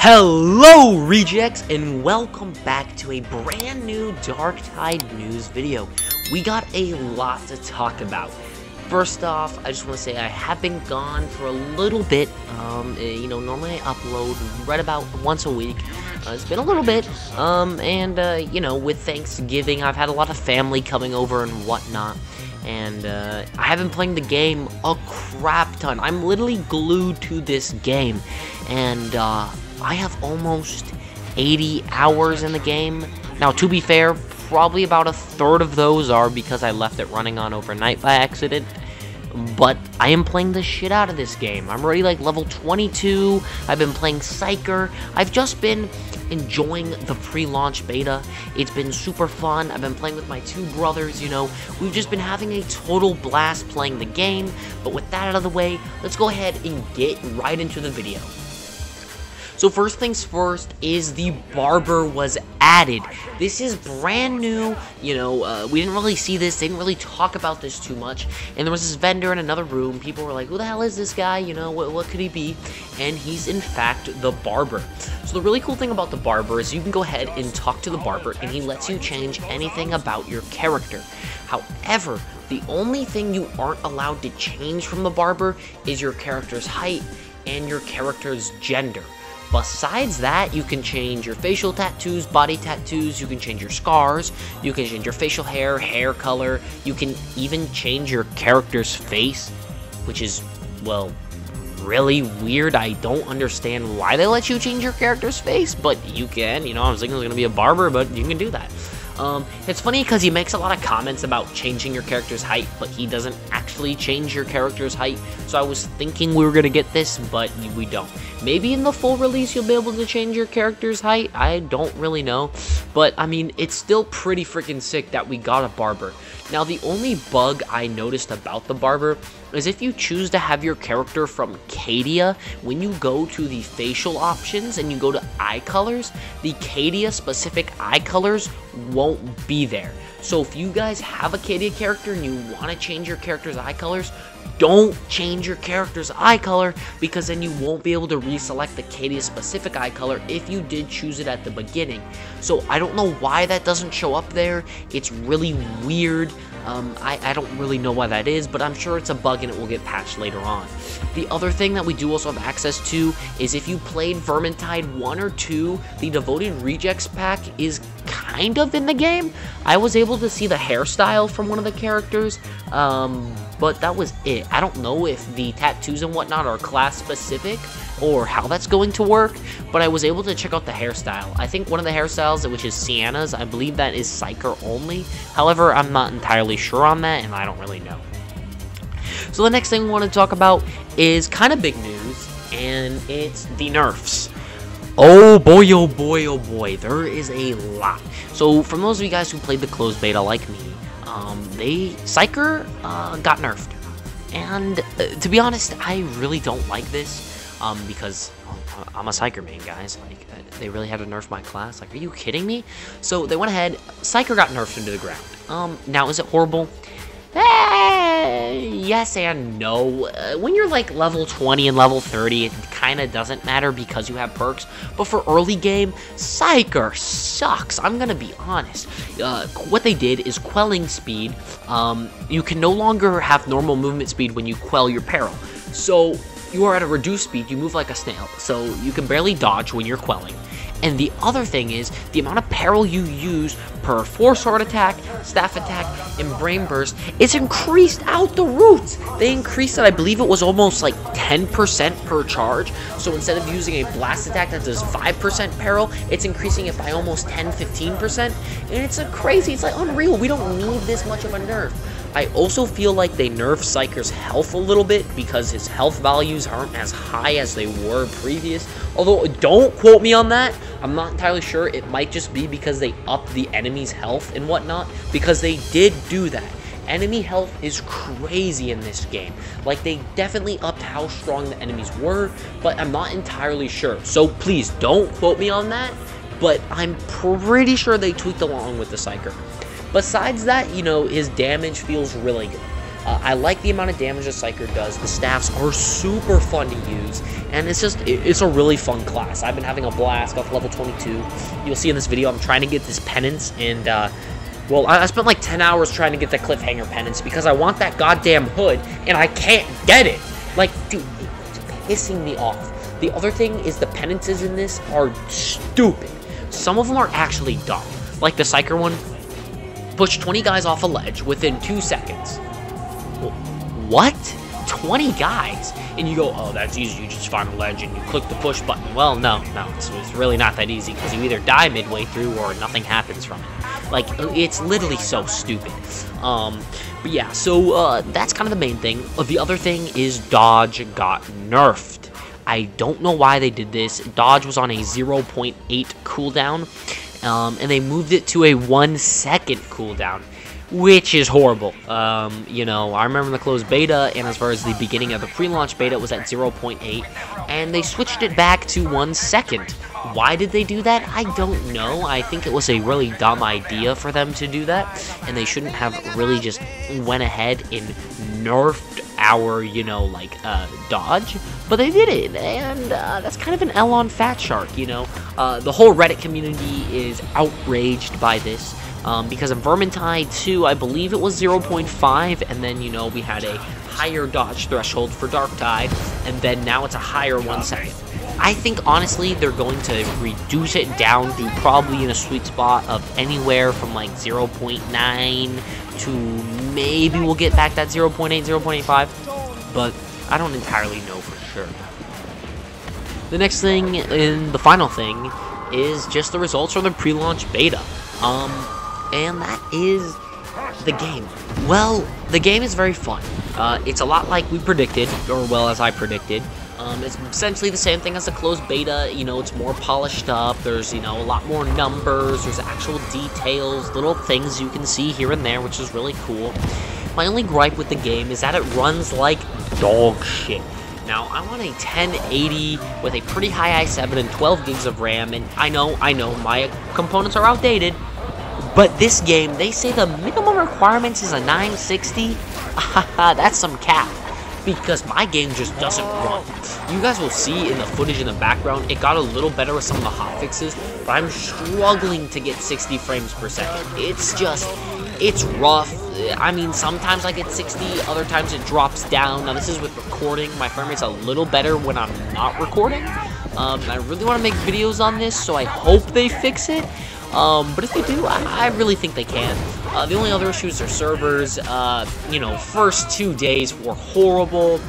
Hello rejects, and welcome back to a brand new Darktide news video. We got a lot to talk about. First off, I just want to say I have been gone for a little bit. Normally I upload right about once a week. It's been a little bit, with Thanksgiving, I've had a lot of family coming over and whatnot. And I have been playing the game a crap ton. I'm literally glued to this game. And I have almost 80 hours in the game. Now, to be fair, probably about a third of those are because I left it running on overnight by accident. But I am playing the shit out of this game. I'm already like level 22. I've been playing Psyker. I've just been enjoying the pre-launch beta. It's been super fun. I've been playing with my two brothers, We've just been having a total blast playing the game. But with that out of the way, let's go ahead and get right into the video. So first things first is the Barber was added. This is brand new, we didn't really see this, they didn't really talk about this too much, and there was this vendor in another room. People were like, who the hell is this guy, what could he be? And he's in fact the Barber. So the really cool thing about the Barber is you can go ahead and talk to the Barber, and he lets you change anything about your character. However, the only thing you aren't allowed to change from the Barber is your character's height and your character's gender. Besides that, you can change your facial tattoos, body tattoos, you can change your scars, you can change your facial hair color, you can even change your character's face, which is, well, really weird. I don't understand why they let you change your character's face, but you can. I was thinking it was going to be a Barber, but you can do that. It's funny because he makes a lot of comments about changing your character's height, but he doesn't actually change your character's height. So I was thinking we were going to get this, but we don't. Maybe in the full release you'll be able to change your character's height. I don't really know. But, I mean, it's still pretty freaking sick that we got a Barber. Now, the only bug I noticed about the Barber is if you choose to have your character from Cadia, when you go to the facial options and you go to eye colors, the Cadia specific eye colors won't be there. So if you guys have a Cadia character and you want to change your character's eye colors, don't change your character's eye color, because then you won't be able to reselect the Cadia specific eye color if you did choose it at the beginning. So I don't know why that doesn't show up there. It's really weird. I don't really know why that is, but I'm sure it's a bug and it will get patched later on. The other thing that we do also have access to is if you played Vermintide 1 or 2, the Devoted Rejects pack is kind of in the game. I was able to see the hairstyle from one of the characters, but that was it. I don't know if the tattoos and whatnot are class specific or how that's going to work, but I was able to check out the hairstyle. I think one of the hairstyles, which is Sienna's, I believe that is Psyker only. However, I'm not entirely sure on that, and I don't really know. So the next thing we want to talk about is kind of big news, and it's the nerfs. Oh boy, oh boy, oh boy, there is a lot. So from those of you guys who played the closed beta like me, Psyker got nerfed. And to be honest, I really don't like this. Because I'm a Psyker main, guys. Like, they really had to nerf my class. Like, are you kidding me? So they went ahead. Psyker got nerfed into the ground. Now, is it horrible? Yes and no. When you're like level 20 and level 30, it kind of doesn't matter because you have perks. But for early game, Psyker sucks. I'm gonna be honest. What they did is quelling speed. You can no longer have normal movement speed when you quell your peril. So you are at a reduced speed, you move like a snail, so you can barely dodge when you're quelling. And the other thing is, the amount of peril you use per 4 sword attack, staff attack, and brain burst is increased out the roots. They increased it, I believe it was almost like 10% per charge. So instead of using a blast attack that does 5% peril, it's increasing it by almost 10-15%. And it's crazy, it's like unreal. We don't need this much of a nerf. I also feel like they nerfed Psyker's health a little bit because his health values aren't as high as they were previous. Although, don't quote me on that. I'm not entirely sure. It might just be because they upped the enemy's health and whatnot, because they did do that. Enemy health is crazy in this game. Like, they definitely upped how strong the enemies were, but I'm not entirely sure. So please, don't quote me on that, but I'm pretty sure they tweaked along with the Psyker. Besides that, his damage feels really good. I like the amount of damage a Psyker does. The staffs are super fun to use, and it's a really fun class. I've been having a blast off level 22. You'll see in this video I'm trying to get this penance, and well, I spent like 10 hours trying to get the cliffhanger penance because I want that goddamn hood, and I can't get it. Like, dude, it's pissing me off. The other thing is the penances in this are stupid. Some of them are actually dumb. Like the Psyker one, push 20 guys off a ledge within 2 seconds. What? 20 guys? And you go, oh, that's easy, you just find a ledge and you click the push button. Well, no, it's really not that easy, because you either die midway through or nothing happens from it. Like, it's literally so stupid. But yeah, so that's kind of the main thing. The other thing is dodge got nerfed. I don't know why they did this. Dodge was on a 0.8 cooldown, and they moved it to a 1 second cooldown, which is horrible. You know, I remember the closed beta, and as far as the beginning of the pre-launch beta, it was at 0.8, and they switched it back to 1 second. Why did they do that? I don't know. I think it was a really dumb idea for them to do that, and they shouldn't have really just went ahead and nerfed our, you know, like, dodge, but they did it, and that's kind of an L on Fat Shark, you know. The whole Reddit community is outraged by this, because in Vermintide 2, I believe it was 0.5, and then, you know, we had a higher dodge threshold for Darktide, and then now it's a higher 1 second. I think, honestly, they're going to reduce it down to probably in a sweet spot of anywhere from, like, 0.9 to maybe we'll get back that 0.8, 0.85, but I don't entirely know for sure. The next thing, and the final thing, is just the results from the pre-launch beta, and that is the game. Well, the game is very fun. It's a lot like we predicted, or well, as I predicted. It's essentially the same thing as the closed beta. You know, it's more polished up. There's, you know, a lot more numbers. There's actual details, little things you can see here and there, which is really cool. My only gripe with the game is that it runs like dog shit. Now, I'm on a 1080 with a pretty high i7 and 12 gigs of RAM, and I know, my components are outdated, but this game, they say the minimum requirements is a 960. That's some cap, because my game just doesn't run. You guys will see in the footage in the background, it got a little better with some of the hotfixes, but I'm struggling to get 60 frames per second. It's rough. I mean, sometimes I get 60, other times it drops down. Now, this is with recording. My frame rate's a little better when I'm not recording. I really want to make videos on this, so I hope they fix it. But if they do, I really think they can. The only other issues are servers. You know, first 2 days were horrible.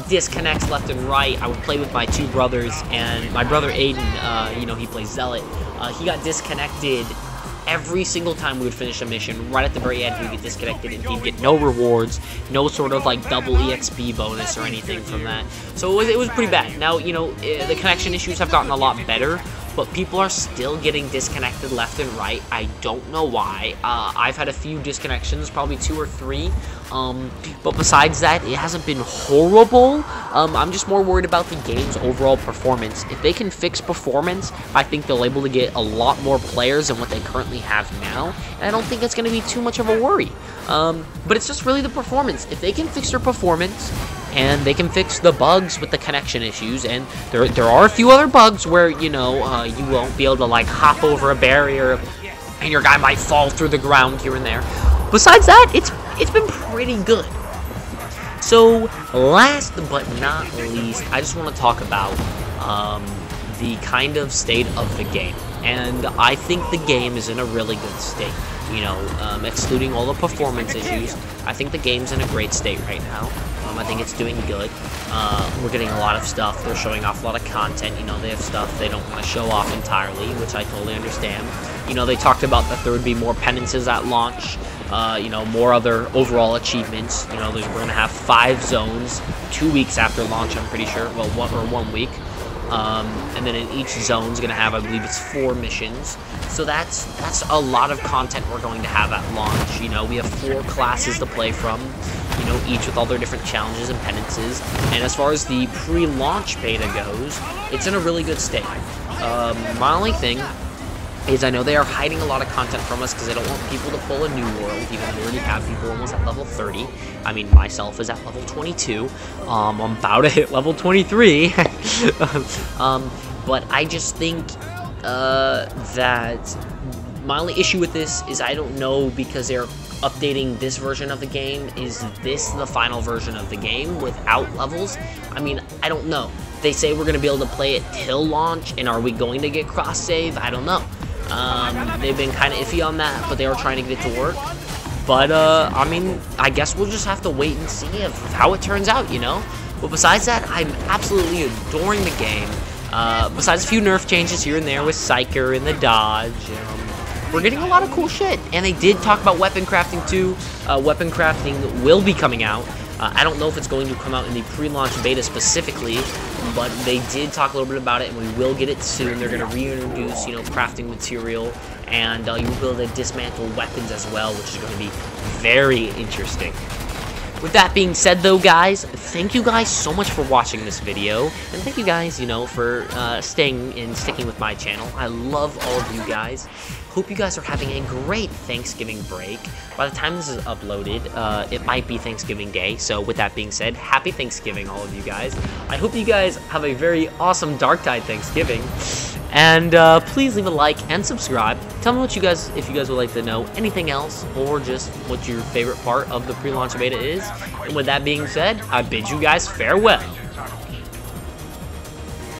Disconnects left and right. I would play with my 2 brothers, and my brother Aiden, you know, he plays Zealot. He got disconnected every single time we would finish a mission. Right at the very end, he would get disconnected, and he'd get no rewards, no sort of like double EXP bonus or anything from that. So it was pretty bad. Now, you know, the connection issues have gotten a lot better, but people are still getting disconnected left and right. I don't know why. I've had a few disconnections, probably 2 or 3. But besides that, it hasn't been horrible. I'm just more worried about the game's overall performance. If they can fix performance, I think they'll be able to get a lot more players than what they currently have now. And I don't think it's going to be too much of a worry. But it's just really the performance. If they can fix their performance, and they can fix the bugs with the connection issues, and there are a few other bugs where, you know, you won't be able to, like, hop over a barrier, and your guy might fall through the ground here and there. Besides that, it's been pretty good. So, last but not least, I just want to talk about the kind of state of the game. And I think the game is in a really good state. You know, excluding all the performance issues, I think the game's in a great state right now. I think it's doing good. We're getting a lot of stuff. They're showing off a lot of content. You know, they have stuff they don't want to show off entirely, which I totally understand. You know, they talked about that there would be more penances at launch. You know, more other overall achievements. You know, we're going to have 5 zones 2 weeks after launch, I'm pretty sure. Well, 1 week. And then in each zone is going to have, I believe it's 4 missions. So that's a lot of content we're going to have at launch. You know, we have 4 classes to play from, you know, each with all their different challenges and penances. And as far as the pre-launch beta goes, it's in a really good state. My only thing is I know they are hiding a lot of content from us because they don't want people to pull a new world, even though we already have people almost at level 30. I mean, myself is at level 22. I'm about to hit level 23. But I just think that my only issue with this is I don't know, because they're updating this version of the game. Is this the final version of the game without levels? I mean, I don't know. They say we're going to be able to play it till launch, and are we going to get cross-save? I don't know. They've been kind of iffy on that, but they are trying to get it to work. But, I mean, I guess we'll just have to wait and see how it turns out, you know? But besides that, I'm absolutely adoring the game. Besides a few nerf changes here and there with Psyker and the dodge, we're getting a lot of cool shit. And they did talk about weapon crafting too. Weapon crafting will be coming out. I don't know if it's going to come out in the pre-launch beta specifically, but they did talk a little bit about it, and we will get it soon. They're going to reintroduce, crafting material, and you'll be able to dismantle weapons as well, which is going to be very interesting. With that being said, though, guys, thank you guys so much for watching this video, and thank you guys, for staying and sticking with my channel. I love all of you guys. Hope you guys are having a great Thanksgiving break. By the time this is uploaded, it might be Thanksgiving Day. So with that being said, happy Thanksgiving, all of you guys. I hope you guys have a very awesome Darktide Thanksgiving. And please leave a like and subscribe. Tell me what if you guys would like to know anything else, or just what your favorite part of the pre-launch beta is. And with that being said, I bid you guys farewell.